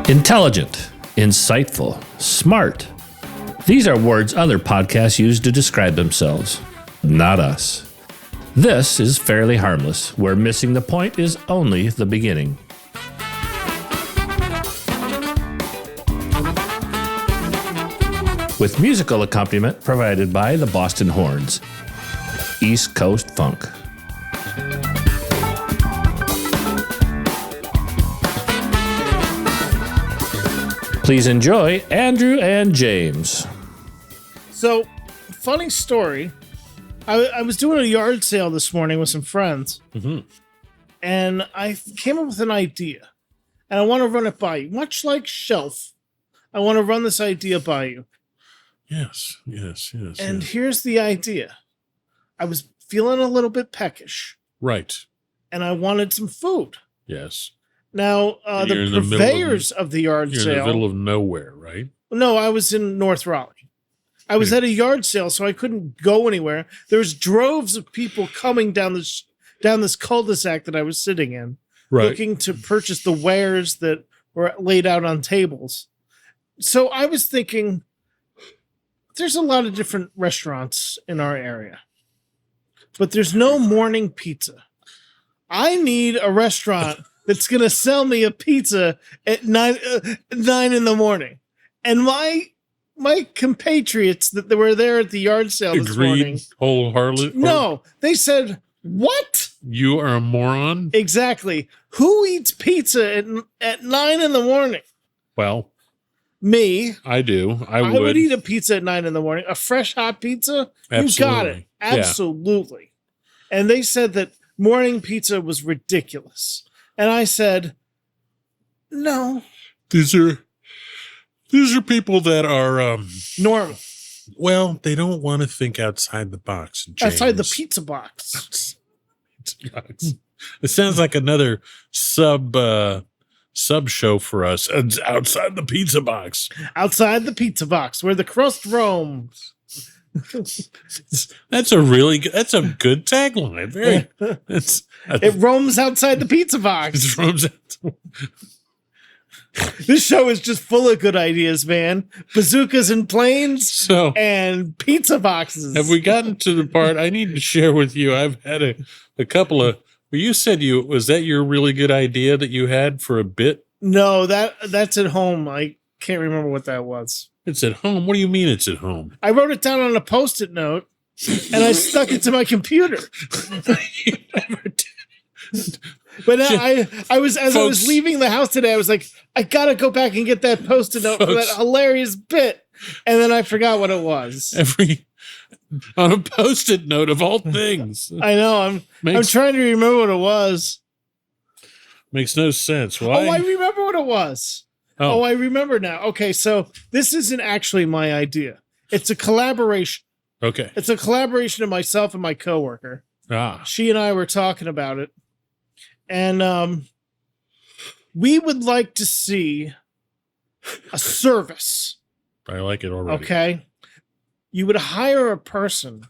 Intelligent, insightful, smart. These are words other podcasts use to describe themselves, not us. This is Fairly Harmless, where missing the point is only the beginning. With musical accompaniment provided by the Boston Horns. East Coast Funk. Please enjoy Andrew and James. So, funny story. I was doing a yard sale this morning with some friends, and I came up with an idea, and I want to run it by you. Much like Shelf, I want to run this idea by you. Yes. And here's the idea. I was feeling a little bit peckish. Right. And I wanted some food. Yes. Now, the purveyors of the yard sale... You're in the middle of nowhere, right? No, I was in North Raleigh. I was at a yard sale, so I couldn't go anywhere. There was droves of people coming down this cul-de-sac that I was sitting in, looking to purchase the wares that were laid out on tables. So I was thinking, there's a lot of different restaurants in our area, but there's no morning pizza. I need a restaurant that's going to sell me a pizza at 9 in the morning. And my compatriots that were there at the yard sale this morning wholeheartedly. No, they said, "What? You are a moron." Exactly. Who eats pizza at 9 in the morning? Well, me. I do. I would eat a pizza at 9 in the morning. A fresh hot pizza. Absolutely. You got it. Absolutely. Yeah. And they said that morning pizza was ridiculous. And I said, no. These are people that are normal. Well, they don't want to think outside the box. James. Outside the pizza box. It sounds like another sub show for us. It's outside the pizza box. Outside the pizza box, where the crust roams. That's a good tagline. It roams outside the pizza box. It roams out. This show is just full of good ideas, man. Bazookas and planes and pizza boxes. Have we gotten to the part I need to share with you? I've had a couple of. Well, you said was that your really good idea that you had for a bit? No, that's at home. I can't remember what that was. It's at home. What do you mean it's at home? I wrote it down on a Post-it note, and I stuck it to my computer. You never did. But I was leaving the house today, I was like, I gotta go back and get that Post-it note for that hilarious bit, and then I forgot what it was. On a Post-it note of all things. I know. I'm trying to remember what it was. Makes no sense. Why? Oh, I remember what it was. Oh, I remember now. Okay, so this isn't actually my idea. It's a collaboration. Okay. It's a collaboration of myself and my coworker. She and I were talking about it. And we would like to see a service. I like it already. Okay. You would hire a person.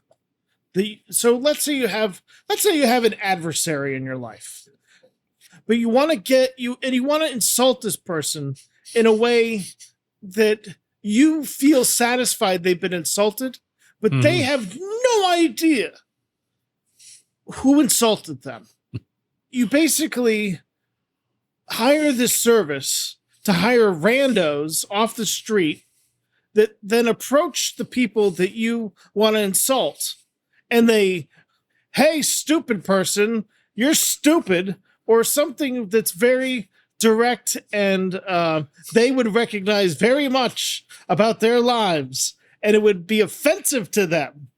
So let's say you have an adversary in your life. But you want to insult this person in a way that you feel satisfied they've been insulted, but they have no idea who insulted them. You basically hire this service to hire randos off the street that then approach the people that you want to insult. And they, "Hey, stupid person, you're stupid," or something that's very direct and they would recognize very much about their lives, and it would be offensive to them.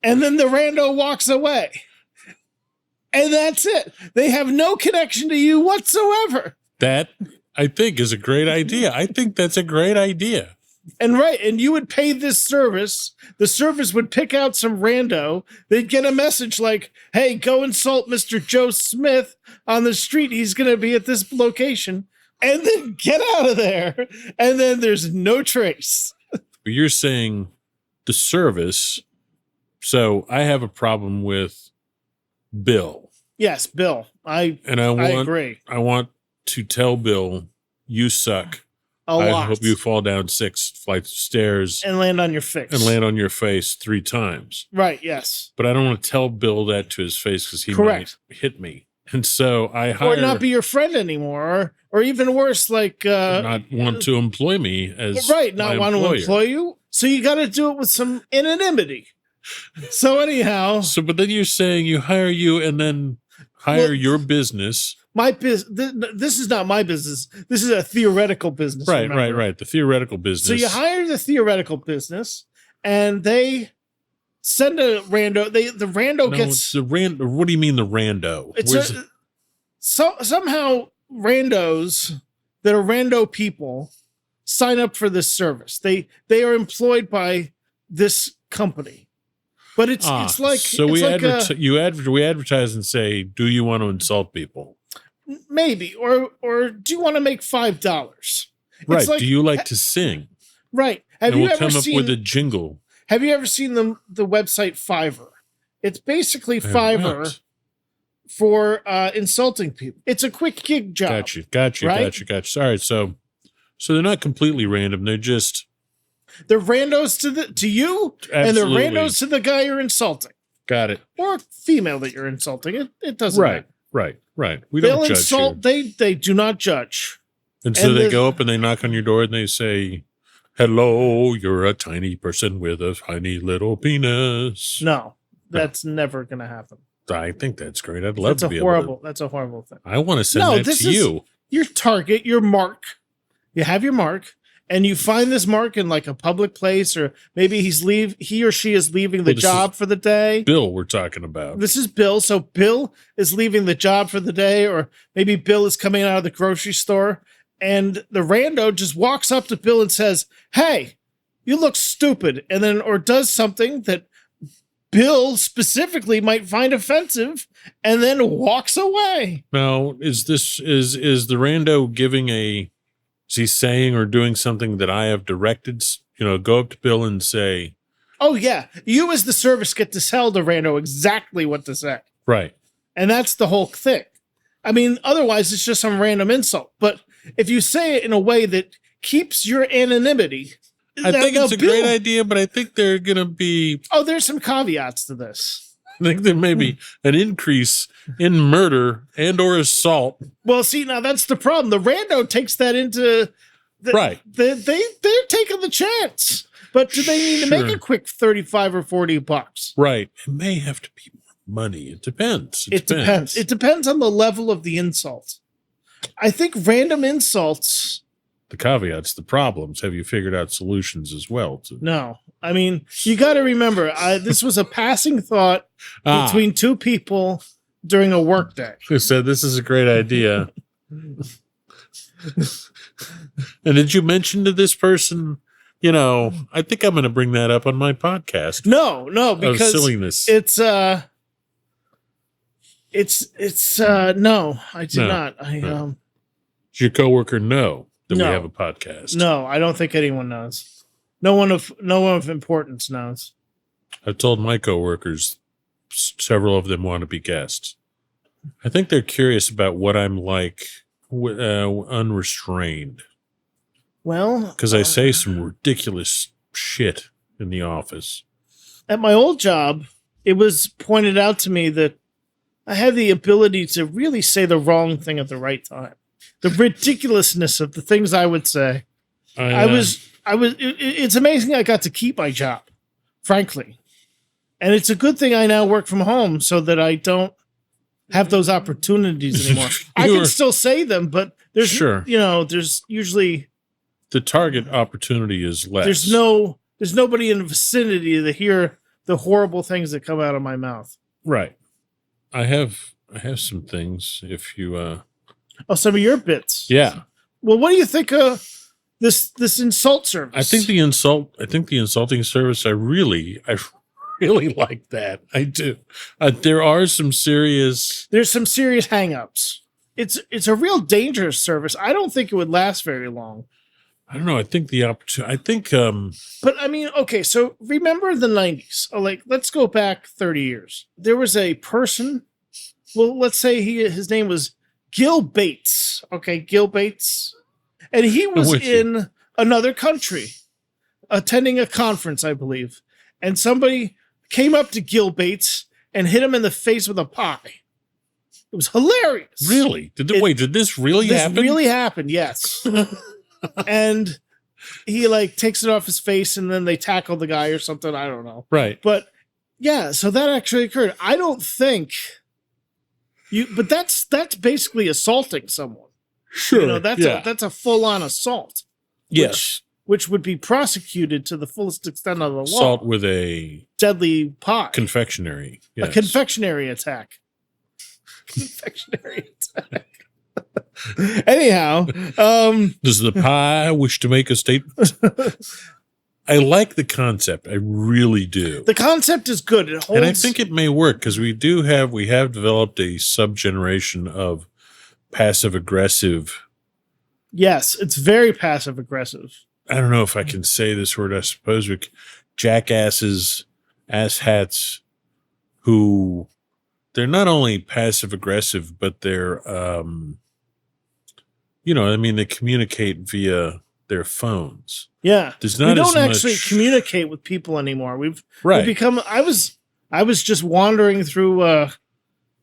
And then the rando walks away. And that's it. They have no connection to you whatsoever. That, I think, is a great idea. I think that's a great idea. And you would pay this service. The service would pick out some rando. They'd get a message like, hey, go insult Mr. Joe Smith on the street. He's going to be at this location. And then get out of there. And then there's no trace. You're saying the service. So I have a problem with Bill. Yes, Bill. I agree. I want to tell Bill, you suck. I hope you fall down 6 flights of stairs and land on your face. 3 times. Right, yes. But I don't want to tell Bill that to his face because he might hit me. And so I hire... Or not be your friend anymore. Or even worse, like... not want to employ me as not want to employ you. So you got to do it with some anonymity. So anyhow... But then you're saying you hire you and then hire your business... This is not my business. This is a theoretical business. Right. The theoretical business. So you hire the theoretical business, and they send a rando. The rando gets What do you mean the rando? Somehow randos that are rando people sign up for this service. They are employed by this company, but it's like so we advertise and say, do you want to insult people? Maybe, or do you want to make $5? Right. Do you like to sing? Right. We'll come up with a jingle. Have you ever seen the website Fiverr? It's basically Fiverr for insulting people. It's a quick gig job. Gotcha. All right. So they're not completely random. They're randos to you, Absolutely. And they're randos to the guy you're insulting. Got it. Or female that you're insulting. It doesn't matter. Right. They'll judge insult. you. They do not judge. And so they go up and they knock on your door and they say, hello, you're a tiny person with a tiny little penis. No, that's never going to happen. I think that's great. I'd love to be able to. That's a horrible thing. I want to send that to you. Your target, your mark. You have your mark. And you find this mark in like a public place, or maybe he or she is leaving the job for the day. Bill, we're talking about. This is Bill. So Bill is leaving the job for the day, or maybe Bill is coming out of the grocery store, and the rando just walks up to Bill and says, "Hey, you look stupid," and then or does something that Bill specifically might find offensive, and then walks away. Now, is the rando giving a? Is he saying or doing something that I have directed? Go up to Bill and say, oh, yeah. You as the service get to tell the rando exactly what to say. Right. And that's the whole thing. I mean, otherwise it's just some random insult. But if you say it in a way that keeps your anonymity. I think it's a great idea, but I think they're going to be... Oh, there's some caveats to this. I think there may be an increase in murder and or assault. Well, see, now that's the problem. The rando takes that into... Right. They're taking the chance. But do they need to make a quick $35 or $40? Right. It may have to be more money. It depends. It depends. It depends on the level of the insult. I think random insults... The caveats, the problems. Have you figured out solutions as well? No. I mean, you got to remember, this was a passing thought between two people during a workday. Who said this is a great idea. And did you mention to this person, I think I'm going to bring that up on my podcast. No, because silliness. No, I did not. Does your coworker know that we have a podcast? No, I don't think anyone knows. No one of importance knows. I've told my coworkers, several of them want to be guests. I think they're curious about what I'm like unrestrained. Well, because I say some ridiculous shit in the office. At my old job, it was pointed out to me that I had the ability to really say the wrong thing at the right time. The ridiculousness of the things I would say. It's amazing I got to keep my job, frankly. And it's a good thing I now work from home so that I don't have those opportunities anymore. I can still say them, but there's there's usually the target opportunity is less. There's nobody in the vicinity to hear the horrible things that come out of my mouth. Right. I have some things if you some of your bits. Yeah. Well, what do you think this insult service. I think the insulting service. I really like that. I do. There's some serious hang-ups. It's a real dangerous service. I don't think it would last very long. I don't know. I think the opportunity. I think. But I mean, okay. So remember the 90s? Let's go back 30 years. There was a person. Well, let's say his name was Gil Bates. Okay, Gil Bates, and he was in another country, attending a conference, I believe, and somebody came up to Gil Bates and hit him in the face with a pie. It was hilarious. Really? Did this really happen? This really happened, yes. And he takes it off his face and then they tackle the guy or something. I don't know. Right. But yeah, so that actually occurred. I don't think but that's basically assaulting someone. Sure. That's a full-on assault. Yes. Which would be prosecuted to the fullest extent of the law. Assault with a deadly pie. Confectionery. Yes. A confectionery attack. Confectionery attack. Anyhow, does the pie wish to make a statement? I like the concept. I really do. The concept is good. It holds, and I think it may work because we have developed a subgeneration of passive aggressive. Yes, it's very passive aggressive. I don't know if I can say this word. I suppose jackasses, asshats, who they're not only passive aggressive, but they're, they communicate via their phones. Yeah, there's not. We don't actually communicate with people anymore. We've become. I was just wandering through a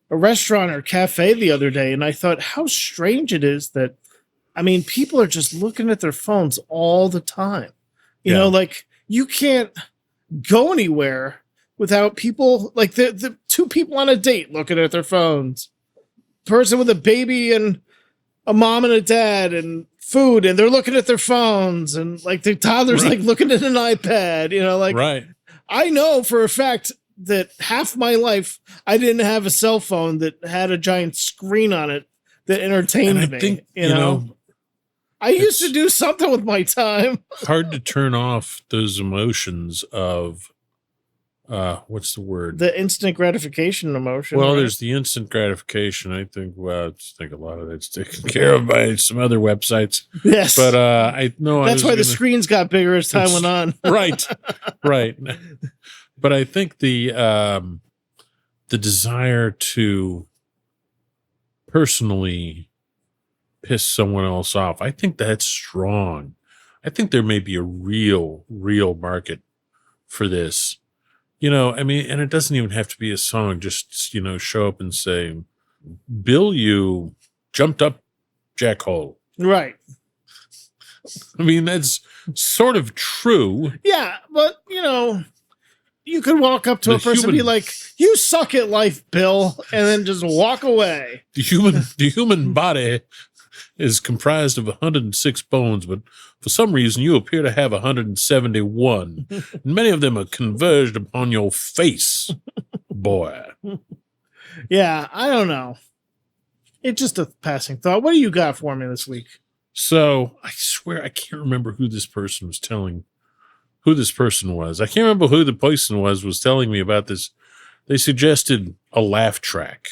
restaurant or cafe the other day, and I thought how strange it is that. I mean, people are just looking at their phones all the time. You know, you can't go anywhere without people, the two people on a date looking at their phones. Person with a baby and a mom and a dad and food, and they're looking at their phones, and the toddler's looking at an iPad. Right. I know for a fact that half my life I didn't have a cell phone that had a giant screen on it that entertained me. Think, I used to do something with my time. Hard to turn off those emotions of, what's the word? The instant gratification emotion. Well, there's the instant gratification. I think a lot of that's taken care of by some other websites. Yes. But I know that's why the screens got bigger as time went on. Right. But I think the desire to personally piss someone else off, I think that's strong. I think there may be a real market for this. And it doesn't even have to be a song. Just, show up and say, Bill, you jumped up jackhole. Right. I mean, that's sort of true. Yeah, but, you could walk up to a person and be like, you suck at life, Bill, and then just walk away. The human body is comprised of 106 bones, but for some reason you appear to have 171. And many of them are converged upon your face, boy. Yeah, I don't know. It's just a passing thought. What do you got for me this week? So I swear I can't remember who this person was. I can't remember who the person was telling me about this. They suggested a laugh track.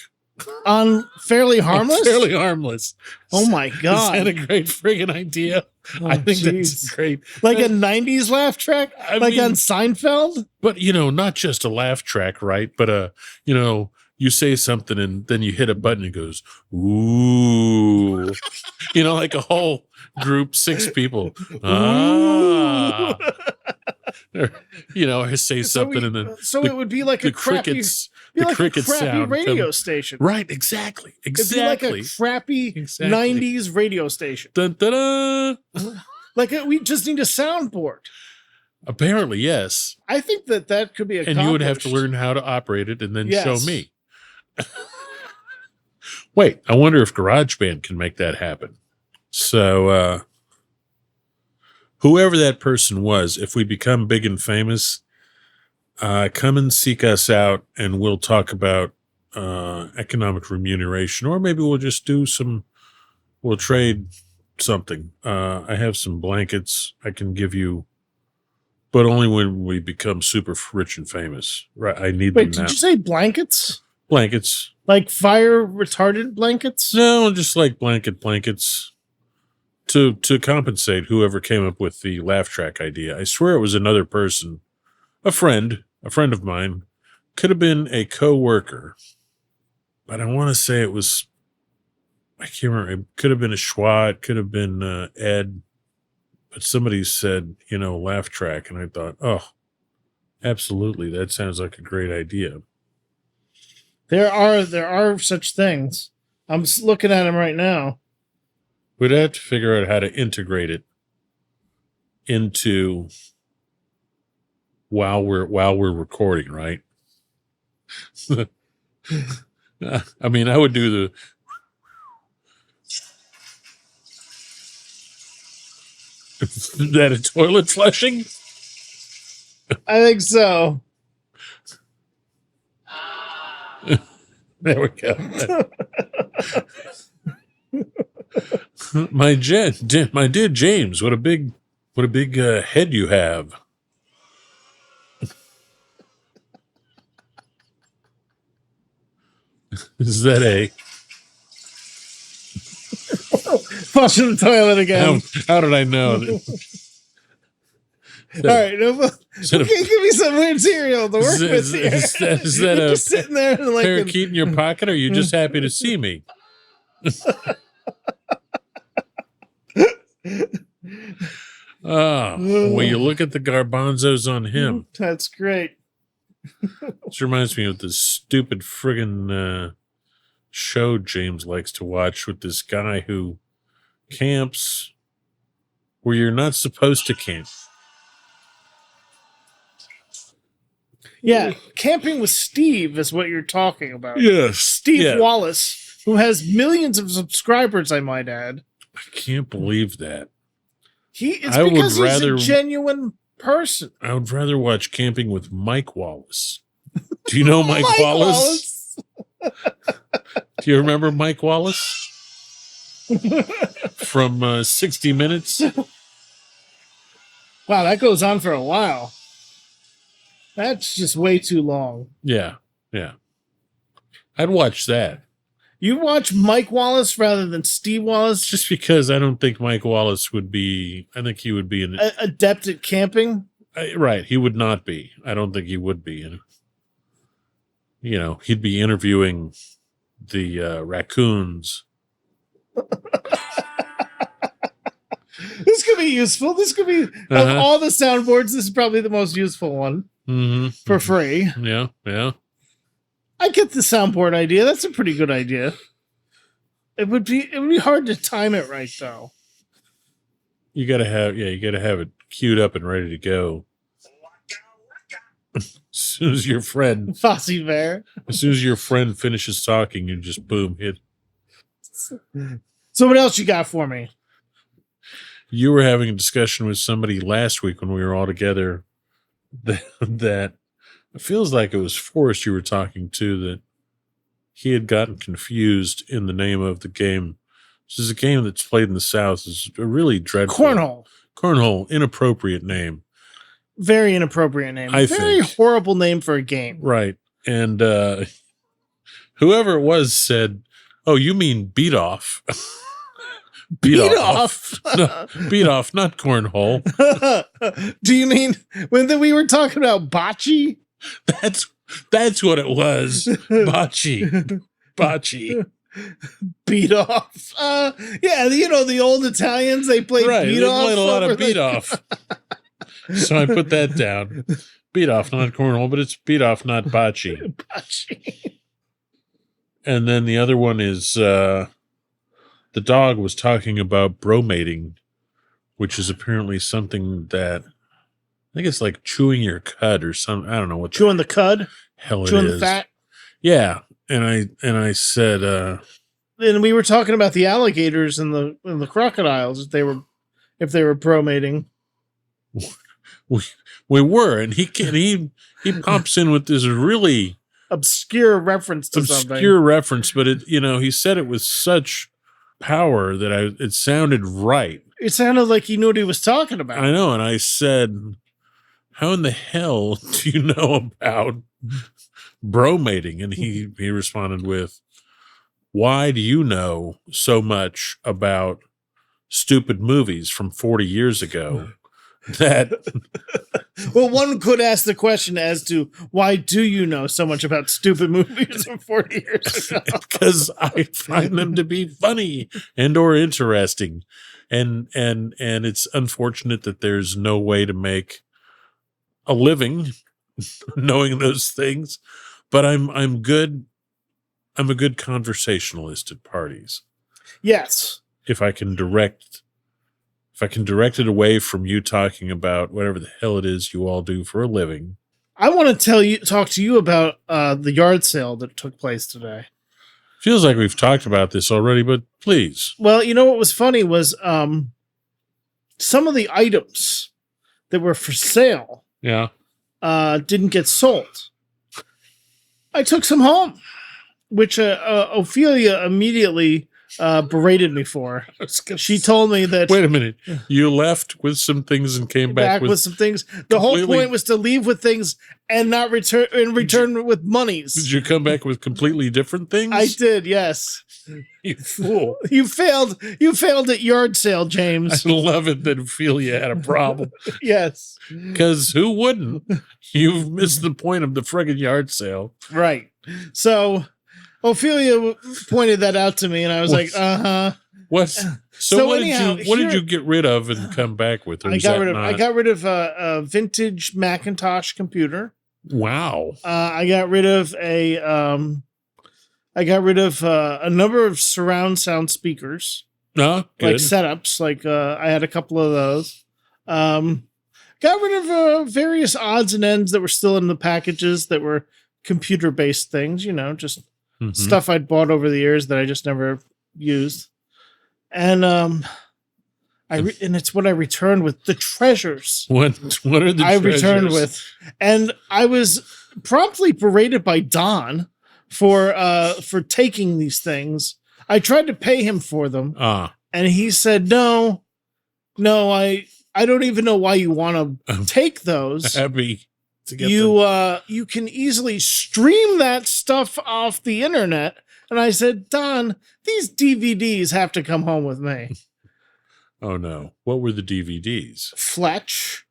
On Fairly Harmless? Fairly Harmless. Oh my God. Is that a great friggin' idea? I think that's great. Like a 90s laugh track? On Seinfeld? But, not just a laugh track, right? But, you say something and then you hit a button and it goes, ooh. Like a whole group, 6 people. Ah. Or say something and then it would be like a crappy sound radio station. Right, exactly. It'd be like a crappy 90s radio station. Dun, dun, dun. We just need a soundboard. Apparently, yes. I think that could be accomplished. And you would have to learn how to operate it and then show me. Wait, I wonder if GarageBand can make that happen. So, whoever that person was, if we become big and famous, come and seek us out and we'll talk about economic remuneration, or maybe we'll just we'll trade something. I have some blankets I can give you, but only when we become super rich and famous. Right? I need Wait, them now. did you say blankets? Blankets? Like fire retardant blankets? No, just like blankets to compensate whoever came up with the laugh track idea. I swear it was another person, a friend of mine, could have been a co-worker, but I want to say it was. I can't remember. It could have been a Schwa. It could have been Ed. But somebody said, laugh track. And I thought, oh, absolutely. That sounds like a great idea. There are such things. I'm looking at them right now. We'd have to figure out how to integrate it into while we're recording, right? I mean, I would do the. Is that a toilet flushing? I think so. There we go. My dear James, what a big head you have. Is that a flushing the toilet again? How did I know? All right, give me some weird cereal to work with here. Is that You're a just sitting there and like parakeet in your pocket, or are you just happy to see me? Oh, well, you look at the garbanzos on him. That's great. This reminds me of this stupid friggin' show James likes to watch with this guy who camps where you're not supposed to camp. Yeah, Camping with Steve is what you're talking about. Yes. Steve Wallace, who has millions of subscribers, I might add. I can't believe that. It's because he's a genuine person. I would rather watch Camping with Mike Wallace. Do you know Mike Wallace? Do you remember Mike Wallace? From 60 Minutes? Wow, that goes on for a while. That's just way too long. Yeah. I'd watch that. You watch Mike Wallace rather than Steve Wallace? Just because I don't think Mike Wallace would be, I think he would be an adept at camping? Right, he would not be. I don't think he would be. He'd be interviewing the raccoons. This could be useful. This could be, of all the soundboards, this is probably the most useful one. Mm-hmm. For free. Yeah. I get the soundboard idea. That's a pretty good idea. It would be hard to time it right though. You gotta have it queued up and ready to go. As soon as your friend Fosse Bear. As soon as your friend finishes talking, you just boom hit. So what else you got for me? You were having a discussion with somebody last week when we were all together that it feels like it was Forrest you were talking to, that he had gotten confused in the name of the game. This is a game that's played in the South. It's a really dreadful Cornhole, inappropriate name. Very inappropriate name. Very horrible name for a game. Right. And whoever it was said, "Oh, you mean beat off." Beat off. No, beat off, not cornhole. Do you mean when we were talking about bocce? That's what it was. Bocce. Beat off. Yeah, the old Italians, they played beat off. They played a lot of beat off. So I put that down. Beat off, not cornhole, but it's beat off, not bocce. Bocce. And then the other one is the dog was talking about bromating, which is apparently something that I think it's like chewing your cud or something. I don't know what chewing the cud, hell chewing it is. The fat. Yeah, and I said, and we were talking about the alligators and the crocodiles if they were bromating. We were, and he pops in with this really obscure reference to something. Obscure reference, but it he said it with such power that it sounded right. It sounded like he knew what he was talking about. I know. And I said, how in the hell do you know about bromating? And he responded with, why do you know so much about stupid movies from 40 years ago that well, one could ask the question as to why do you know so much about stupid movies from 40 years ago? Because I find them to be funny and or interesting. And it's unfortunate that there's no way to make a living knowing those things, but I'm good. I'm a good conversationalist at parties. Yes. If I can direct it away from you talking about whatever the hell it is you all do for a living. I want to talk to you about the yard sale that took place today. Feels like we've talked about this already, but please. Well, you know what was funny was some of the items that were for sale didn't get sold. I took some home, which Ophelia immediately berated me for. She told me that... Wait a minute. You left with some things and came back with some things. The whole point was to leave with things and not return with monies. Did you come back with completely different things? I did, yes. You fool. You failed at yard sale, James. I love it that Ophelia had a problem. Yes. Because who wouldn't? You've missed the point of the friggin' yard sale. Right. So Ophelia pointed that out to me, and I was like, uh-huh. What? So what did you get rid of and come back with? I got rid of a vintage Macintosh computer. Wow. I got rid of a number of surround sound speakers. Good. Like setups. Like I had a couple of those. Got rid of various odds and ends that were still in the packages that were computer-based things, just stuff I'd bought over the years that I just never used. And and it's what I returned with the treasures. What are the treasures? Returned with? And I was promptly berated by Don for taking these things. I tried to pay him for them. And he said, no, I don't even know why you want to take those. Happy to get them. You can easily stream that stuff off the internet. And I said, Don, these DVDs have to come home with me. Oh no! What were the DVDs? Fletch.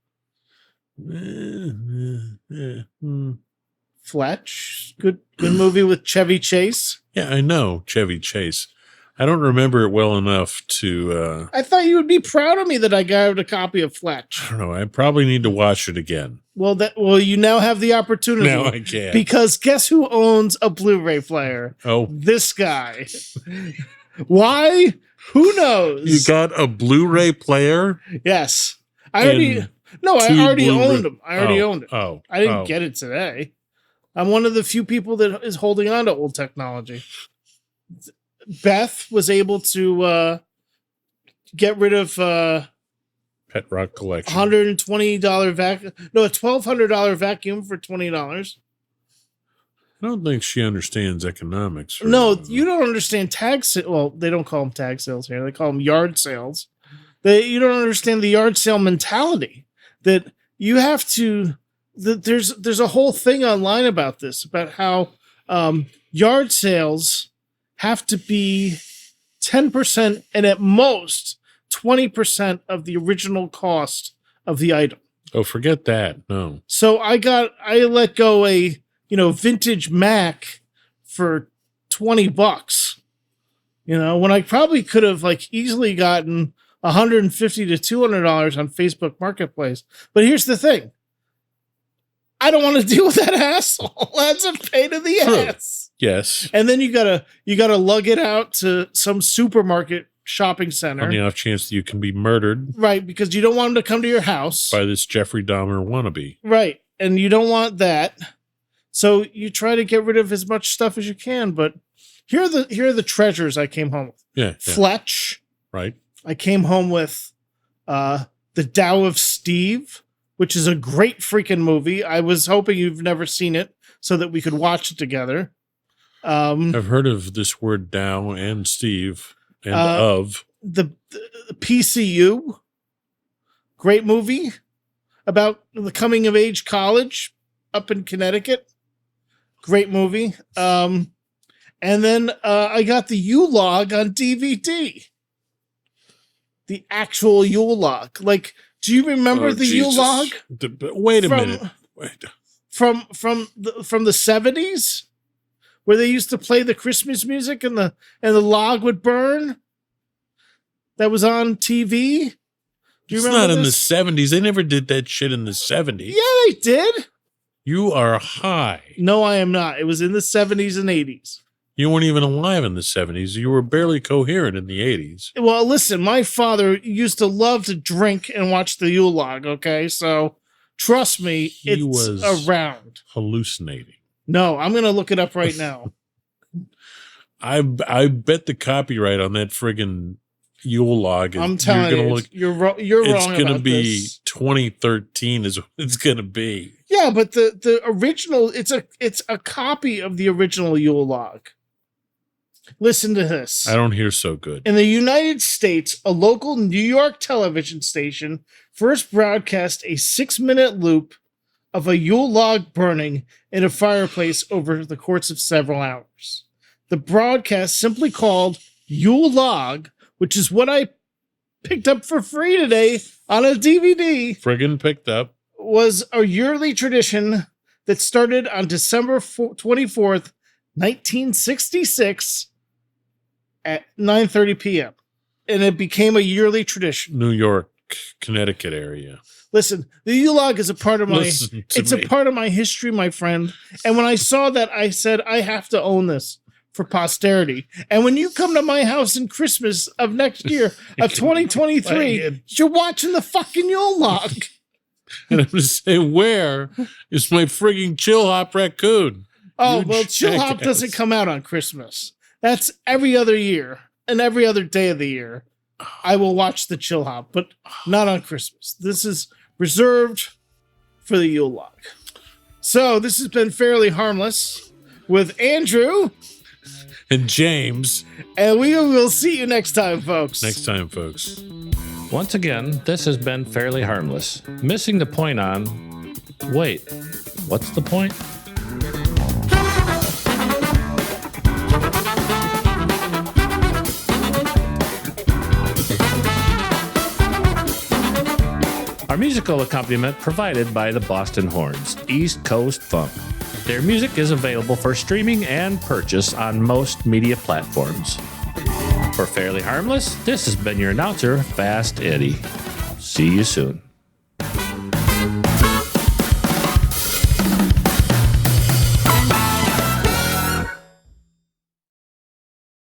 Fletch, good movie with Chevy Chase. Yeah, I know Chevy Chase. I don't remember it well enough to... I thought you would be proud of me that I got a copy of Fletch. I don't know. I probably need to watch it again. Well, you now have the opportunity. Now I can. Because guess who owns a Blu-ray player? Oh. This guy. Why? Who knows? You got a Blu-ray player? Yes. I already owned them. I already owned it. Oh. I didn't get it today. I'm one of the few people that is holding on to old technology. Beth was able to get rid of Pet Rock Collection. $120 vacuum. No, a $1,200 vacuum for $20. I don't think she understands economics. No, you don't understand tag sales. Well, they don't call them tag sales here. They call them yard sales. You don't understand the yard sale mentality. That you have to. There's a whole thing online about this, about how yard sales have to be 10% and at most 20% of the original cost of the item. Oh, forget that. No. So I let go a vintage Mac for $20. When I probably could have easily gotten $150 to $200 on Facebook Marketplace. But here's the thing. I don't want to deal with that hassle. That's a pain in the ass. Yes. And then you gotta lug it out to some supermarket shopping center. On the off chance that you can be murdered. Right, because you don't want them to come to your house. By this Jeffrey Dahmer wannabe. Right. And you don't want that. So you try to get rid of as much stuff as you can, but here are the treasures I came home with. Yeah. Fletch. Right. I came home with the Tao of Steve, which is a great freaking movie. I was hoping you've never seen it so that we could watch it together. I've heard of this word Tao and Steve. And of the PCU, great movie about the coming of age college up in Connecticut. Great movie. And then I got the Yule log on DVD. The actual Yule log. Like, do you remember the Yule log? Wait a minute. Wait. From the 70s, where they used to play the Christmas music and the log would burn. That was on TV. Do you remember? Not in the 70s. They never did that shit in the 70s. Yeah, they did. You are high. No, I am not. It was in the 70s and 80s. You weren't even alive in the 70s. You were barely coherent in the 80s. Well, listen, my father used to love to drink and watch the Yule log, okay? So, trust me, He was it's around. hallucinating. No, I'm going to look it up right now. I bet the copyright on that friggin' Yule log is, I'm telling you, you're wrong. It's going to about be this. 2013 is what it's going to be. Yeah, but the original, it's a copy of the original Yule log. Listen to this. I don't hear so good. In the United States, a local New York television station first broadcast a 6-minute loop of a Yule log burning in a fireplace over the course of several hours. The broadcast, simply called Yule log, which is what I picked up for free today on a DVD, Friggin' picked up. was a yearly tradition that started on December 24th, 1966 at 9:30 p.m. And it became a yearly tradition. New York, Connecticut area. Listen, the Yule log is a part of my a part of my history, my friend. And when I saw that, I said, I have to own this for posterity. And when you come to my house in Christmas of next year, of 2023, you're watching the fucking Yule log. And I'm just saying, where is my frigging chill hop raccoon? Oh, well, Chill Hop doesn't come out on Christmas. That's every other year and every other day of the year. I will watch the Chill Hop, but not on Christmas. This is reserved for the Yule log. So this has been Fairly Harmless with Andrew and James. And we will see you next time, folks. Next time, folks. Once again, this has been Fairly Harmless. Missing the point on... Wait, what's the point? Our musical accompaniment provided by the Boston Horns, East Coast Funk. Their music is available for streaming and purchase on most media platforms. For Fairly Harmless, this has been your announcer, Fast Eddie. See you soon.